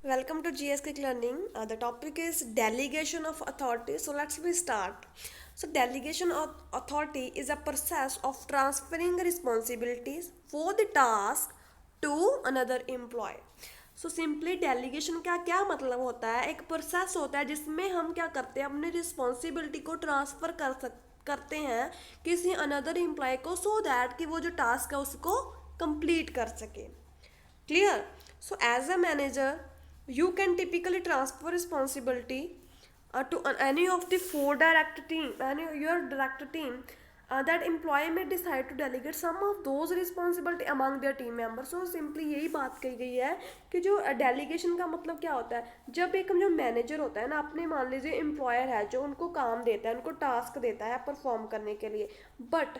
Welcome to GS Quick Learning. The topic is delegation of authority. So let's we start. So delegation of authority is a process of transferring responsibilities for the task to another employee. So simply delegation का क्या मतलब होता है? एक process होता है जिसमें हम क्या करते हैं, अपनी रिस्पॉन्सिबिलिटी को ट्रांसफ़र करते हैं किसी अनदर एम्प्लॉय को, सो दैट कि वो जो टास्क है उसको कंप्लीट कर सके. Clear? So, as a manager, you can typically transfer responsibility to any of the four direct team, any your direct team. That employee may decide to delegate some of those responsibility among their team members. So simply यही बात कही गई है कि जो delegation का मतलब क्या होता है, जब एक जो मैनेजर होता है ना, अपने मान लीजिए एम्प्लॉयर है जो उनको काम देता है, उनको टास्क देता है परफॉर्म करने के लिए, बट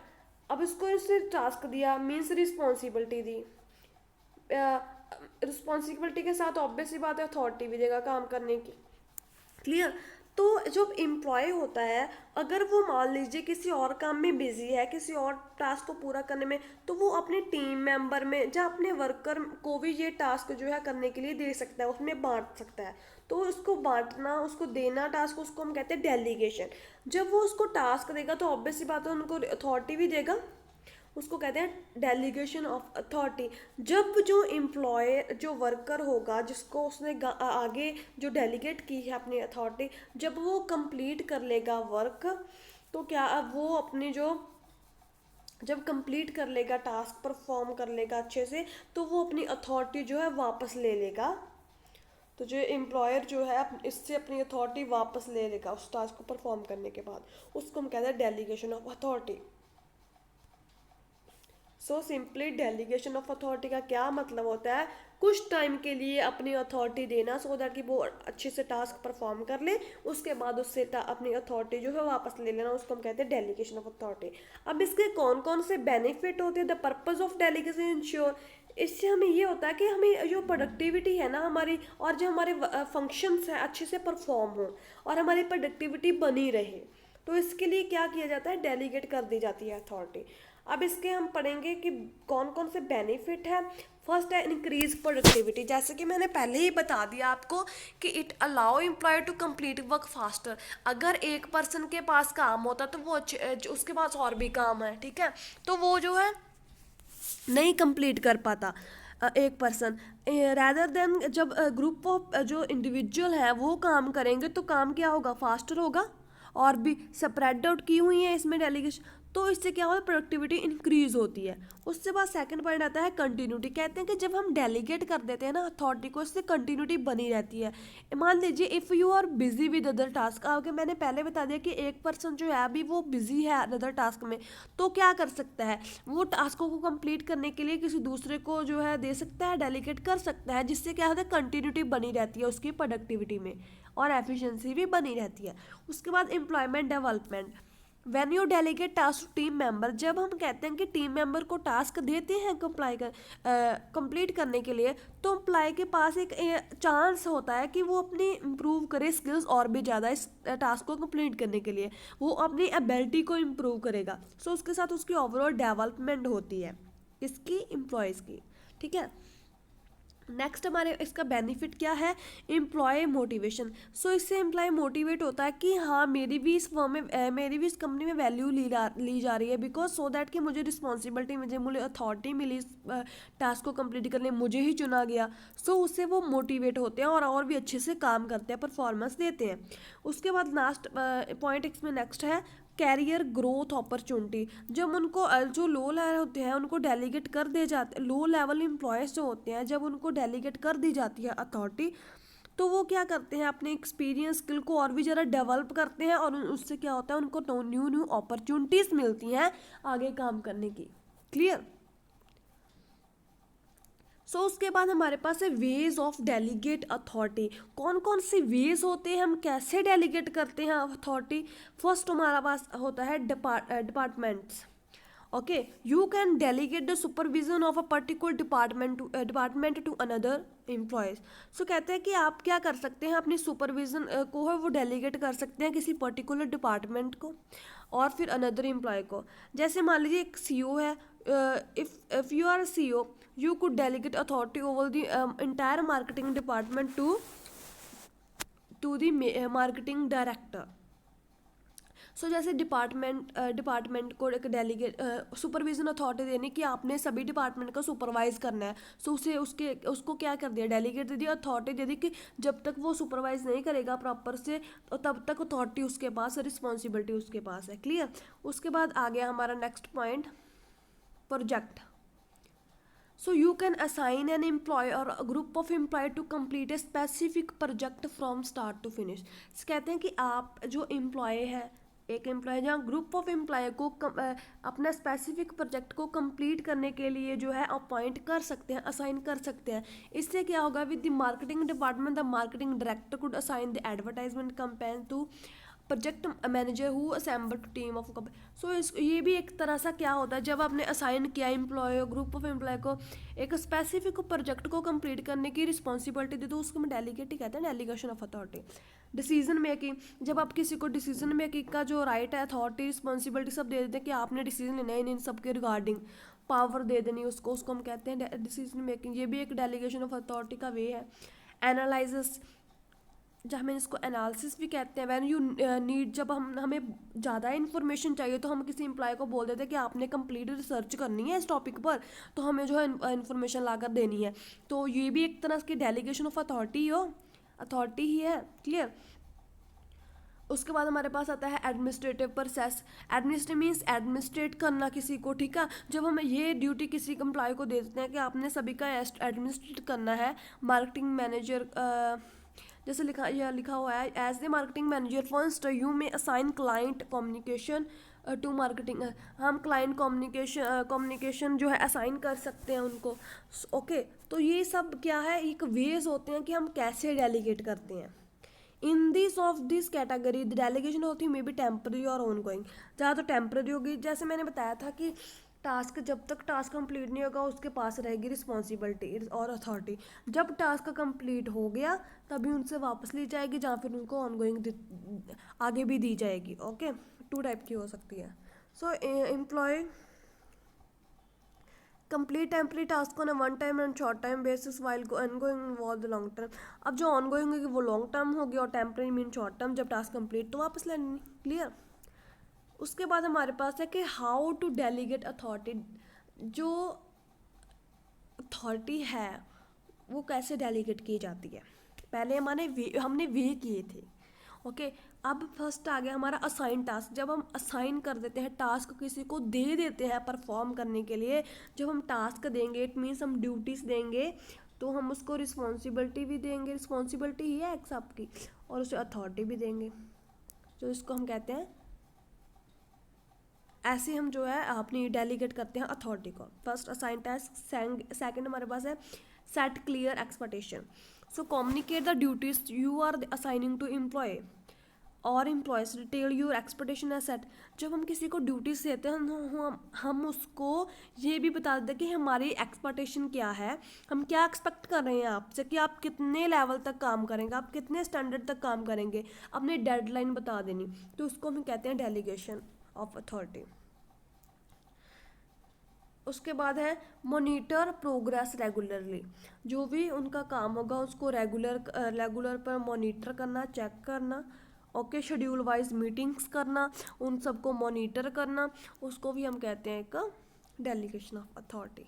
अब इसको इसने टास्क दिया मीन्स रिस्पॉन्सिबिलिटी दी, रिस्पॉन्सिबिलिटी के साथ ऑब्वियसली बात है अथॉरिटी भी देगा काम करने की. क्लियर? तो जो एम्प्लॉय होता है, अगर वो मान लीजिए किसी और काम में बिजी है, किसी और टास्क को पूरा करने में, तो वो अपने टीम मेंबर में या अपने वर्कर को भी ये टास्क जो है करने के लिए दे सकता है, उसमें बांट सकता है. तो उसको बांटना, उसको देना टास्क, उसको हम कहते हैं डेलीगेशन. जब वो उसको टास्क देगा तो ऑब्वियसली बात है उनको अथॉरिटी भी देगा, उसको कहते हैं डेलीगेशन ऑफ अथॉरिटी. जब जो एम्प्लॉय जो वर्कर होगा जिसको उसने आगे जो डेलीगेट की है अपनी अथॉरिटी, जब वो कंप्लीट कर लेगा वर्क, तो क्या अब वो अपनी जो जब कंप्लीट कर लेगा टास्क, परफॉर्म कर लेगा अच्छे से, तो वो अपनी अथॉरिटी जो है वापस ले लेगा. तो जो एम्प्लॉयर जो है इससे अपनी अथॉरिटी वापस ले लेगा उस टास्क को परफॉर्म करने के बाद, उसको हम कहते हैं delegation of authority. So simply delegation of authority का क्या मतलब होता है, कुछ टाइम के लिए अपनी अथॉरिटी देना सो दैट कि वो अच्छे से टास्क परफॉर्म कर ले, उसके बाद उससे अपनी अथॉरिटी जो है वापस ले लेना, उसको हम कहते हैं डेलीगेशन ऑफ अथॉरिटी. अब इसके कौन कौन से बेनिफिट होते हैं? The purpose of delegation ensure, इससे हमें ये होता है कि हमें जो प्रोडक्टिविटी है ना हमारी, और जो हमारे फंक्शंस हैं अच्छे से परफॉर्म हो और हमारी प्रोडक्टिविटी बनी रहे, तो इसके लिए क्या किया जाता है, डेलीगेट कर दी जाती है अथॉरिटी. अब इसके हम पढ़ेंगे कि कौन कौन से बेनिफिट है. फर्स्ट है इंक्रीज प्रोडक्टिविटी. जैसे कि मैंने पहले ही बता दिया आपको कि it allow employ to complete work faster. अगर एक पर्सन के पास काम होता तो वो उसके पास और भी काम है, ठीक है, तो वो जो है नहीं कंप्लीट कर पाता एक पर्सन. रैदर देन जब ग्रुप ऑफ जो इंडिविजुअल है वो काम करेंगे तो काम क्या होगा, फास्टर होगा, और भी स्प्रेड आउट की हुई है इसमें डेलीगेशन, तो इससे क्या होता है, प्रोडक्टिविटी इंक्रीज होती है. उसके बाद सेकंड पॉइंट आता है कंटिन्यूटी. कहते हैं कि जब हम डेलीगेट कर देते हैं ना अथॉरिटी को, इससे कंटिन्यूटी बनी रहती है. मान लीजिए if you are busy with other task, आगे मैंने पहले बता दिया कि एक पर्सन जो है अभी वो बिजी है अदर टास्क में, तो क्या कर सकता है, वो टास्कों को कंप्लीट करने के लिए किसी दूसरे को जो है दे सकता है, डेलीगेट कर सकता है, जिससे क्या होता है, कंटिन्यूटी बनी रहती है उसकी प्रोडक्टिविटी में और एफिशिएंसी भी बनी रहती है. उसके बाद employment development. When you delegate task to team member, जब हम कहते हैं कि टीम मेंबर को टास्क देते हैं कंप्लीट करने के लिए, तो एम्प्लॉय के पास एक चांस होता है कि वो अपनी इम्प्रूव करे स्किल्स और भी ज़्यादा इस टास्क को कंप्लीट करने के लिए, वो अपनी एबिलिटी को इम्प्रूव करेगा. सो उसके साथ उसकी ओवरऑल डेवलपमेंट होती है इसकी एम्प्लॉयज़ की, ठीक है. नेक्स्ट हमारे इसका बेनिफिट क्या है, एम्प्लॉय मोटिवेशन. सो इससे एम्प्लॉय मोटिवेट होता है कि हाँ मेरी भी इस फर्म में मेरी भी इस कंपनी में वैल्यू ली जा रही है, बिकॉज सो दैट कि मुझे रिस्पॉन्सिबिलिटी, मुझे अथॉरिटी मिली इस टास्क को कंप्लीट करने, मुझे ही चुना गया. सो उससे वो मोटिवेट होते हैं और भी अच्छे से काम करते हैं, परफॉर्मेंस देते हैं. उसके बाद लास्ट पॉइंट इसमें नेक्स्ट है कैरियर ग्रोथ अपॉर्चुनिटी. जब उनको जो लो लेवल होते हैं उनको डेलीगेट कर दे जाते, लो लेवल एम्प्लॉयज़ जो होते हैं जब उनको डेलीगेट कर दी जाती है अथॉरिटी, तो वो क्या करते हैं, अपने एक्सपीरियंस स्किल को और भी ज़्यादा डेवलप करते हैं, और उससे क्या होता है, उनको न्यू न्यू अपॉर्चुनिटीज़ मिलती हैं आगे काम करने की. क्लियर? उसके बाद हमारे पास है वेज ऑफ डेलीगेट अथॉरिटी. कौन कौन से वेज होते हैं, हम कैसे डेलीगेट करते हैं अथॉरिटी. फर्स्ट हमारा पास होता है departments. Okay, you can delegate the supervision of a particular department to another employees. So कहते हैं कि आप क्या कर सकते हैं, अपनी सुपरविजन को है वो डेलीगेट कर सकते हैं किसी पर्टिकुलर डिपार्टमेंट को और फिर अनदर एम्प्लॉय को. जैसे मान लीजिए एक सीईओ है, if you are CEO, you could delegate authority over the entire marketing department to the marketing director. सो जैसे डिपार्टमेंट को एक डेलीगेट सुपरविजन अथॉरिटी देनी कि आपने सभी डिपार्टमेंट को सुपरवाइज करना है. सो उसको क्या कर दिया, डेलीगेट दे दिया, अथॉरिटी दे दी कि जब तक वो सुपरवाइज नहीं करेगा प्रॉपर से तो तब तक अथॉरिटी उसके पास, रिस्पॉन्सिबिलिटी उसके पास है. क्लियर. उसके बाद आ गया हमारा next point, project. So you can assign an employee or a group of employee to complete a specific project from start to finish. कहते हैं कि आप जो एम्प्लॉय है, एक एम्प्लॉय जहाँ ग्रुप ऑफ एम्प्लॉय को अपना स्पेसिफिक प्रोजेक्ट को कंप्लीट करने के लिए जो है अपॉइंट कर सकते हैं, असाइन कर सकते हैं. इससे क्या होगा, with the marketing department the marketing director could assign the advertisement campaign to project manager who assemble team of. So ये भी एक तरह सा क्या होता है, जब आपने असाइन किया एम्प्लॉय, ग्रुप ऑफ एम्प्लॉय को एक स्पेसिफिक प्रोजेक्ट को कंप्लीट करने की रिस्पॉन्सिबिलिटी दे दो, उसको हम डेलीगेट ही कहते हैं, delegation of authority. Decision making, जब आप किसी को डिसीजन मेकिंग का जो राइट है, अथॉरिटी, रिस्पॉन्सिबिलिटी सब दे देते हैं कि आपने डिसीजन लेना है इन सब के रिगार्डिंग, पावर दे देनी उसको हम कहते हैं डिसीजन मेकिंग. ये भी एक डेलीगेशन ऑफ अथॉरिटी का वे है. एनालिसिस, जब हमें इसको एनालिसिस भी कहते हैं. वैन यू नीड, जब हमें ज़्यादा इन्फॉर्मेशन चाहिए तो हम किसी एम्प्लॉय को बोल देते हैं कि आपने कंप्लीट रिसर्च करनी है इस टॉपिक पर, तो हमें जो है इन्फॉर्मेशन ला कर देनी है. तो ये भी एक तरह की डेलीगेशन ऑफ अथॉरिटी ही है. क्लियर. उसके बाद हमारे पास आता है administrative process. Administrate means administrate करना किसी को. ठीक है. जब हम ये ड्यूटी किसी एम्प्लॉय को दे देते हैं कि आपने सभी का एडमिनिस्ट्रेट करना है, मार्केटिंग मैनेजर जैसे लिखा हुआ है, as the marketing manager first you में assign client communication to marketing. हम क्लाइंट कम्युनिकेशन जो है असाइन कर सकते हैं उनको. ओके. तो ये सब क्या है, एक वेज होते हैं कि हम कैसे डेलीगेट करते हैं. In this of this category the delegation होती है मे बी टेम्पररी और ऑन गोइंग. ज़्यादा तो टेम्पररी होगी. जैसे मैंने बताया था कि टास्क, जब तक टास्क कंप्लीट नहीं होगा उसके पास रहेगी रिस्पॉन्सिबिलिटी और अथॉरिटी. जब टास्क कंप्लीट हो गया तभी उनसे वापस ली जाएगी, जहाँ फिर उनको ऑनगोइंग आगे भी दी जाएगी. ओके. 2 टाइप की हो सकती है. So employee complete temporary task on one time and short time basis while ongoing involve the long term. अब जो ऑनगोइंग होगी वो लॉन्ग टर्म होगी और टेम्पररी मीन शॉर्ट टर्म. जब टास्क कंप्लीट तो वापस लेनी. क्लियर. उसके बाद हमारे पास है कि हाउ टू डेलीगेट अथॉरिटी. जो अथॉरिटी है वो कैसे डेलीगेट की जाती है. पहले हमने वे किए थे. ओके. अब फर्स्ट आ गया हमारा असाइन टास्क. जब हम असाइन कर देते हैं टास्क, किसी को दे देते हैं परफॉर्म करने के लिए, जब हम टास्क देंगे इट मीन्स हम ड्यूटीज़ देंगे, तो हम उसको रिस्पॉन्सिबिलिटी भी देंगे. रिस्पॉन्सिबिलिटी ही है एक सबकी, और उसे अथॉरिटी भी देंगे. तो इसको हम कहते हैं, ऐसे हम जो है अपनी डेलीगेट करते हैं अथॉरिटी को. First assign task. सेकंड हमारे पास है set clear expectation. So communicate the duties you are assigning to employ और एम्प्लॉयज डिटेल योर एक्सपेक्टेशन है सेट. जब हम किसी को ड्यूटीज देते हैं हम उसको ये भी बता देते हैं कि हमारी एक्सपेक्टेशन क्या है, हम क्या एक्सपेक्ट कर रहे हैं आपसे, कि आप कितने लेवल तक काम करेंगे, आप कितने स्टैंडर्ड तक काम करेंगे, अपनी डेडलाइन बता देनी. तो उसको हम कहते हैं डेलीगेशन ऑफ अथॉरिटी. उसके बाद है मॉनिटर प्रोग्रेस रेगुलरली. जो भी उनका काम होगा उसको रेगुलर पर मॉनिटर करना, चेक करना. ओके. शेड्यूल वाइज मीटिंग्स करना, उन सबको मॉनिटर करना, उसको भी हम कहते हैं एक डेलीगेशन ऑफ अथॉरिटी.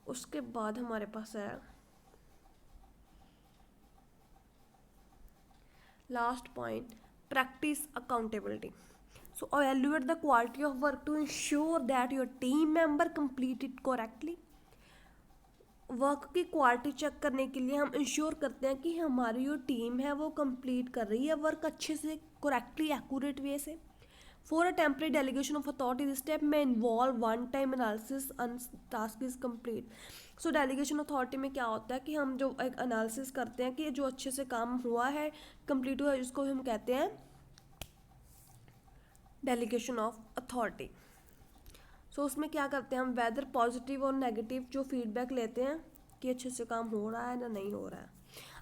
उसके बाद हमारे पास है last point, practice accountability. So evaluate the quality of work to ensure that your team member complete it correctly. Work की क्वालिटी चेक करने के लिए हम इंश्योर करते हैं कि हमारी जो टीम है वो कंप्लीट कर रही है वर्क अच्छे से, करेक्टली, एक्यूरेट वे से. For a temporary delegation of authority this step में involve one time analysis task is complete. So delegation authority में क्या होता है कि हम जो एक एनालिसिस करते हैं कि जो अच्छे से काम हुआ है, कंप्लीट हुआ है, जिसको हम कहते हैं डेलीगेशन ऑफ अथॉरिटी. सो उसमें क्या करते हैं हम, वेदर पॉजिटिव और नेगेटिव जो फीडबैक लेते हैं कि अच्छे से काम हो रहा है ना नहीं हो रहा है.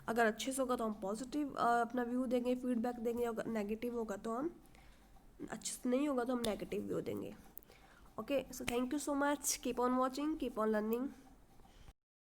अगर अच्छे से होगा तो हम पॉजिटिव अपना व्यू देंगे, फीडबैक देंगे. अगर नेगेटिव होगा तो हम अच्छे से नहीं होगा तो हम नेगेटिव व्यू देंगे. Okay. So thank you so much. Keep on watching, keep on learning.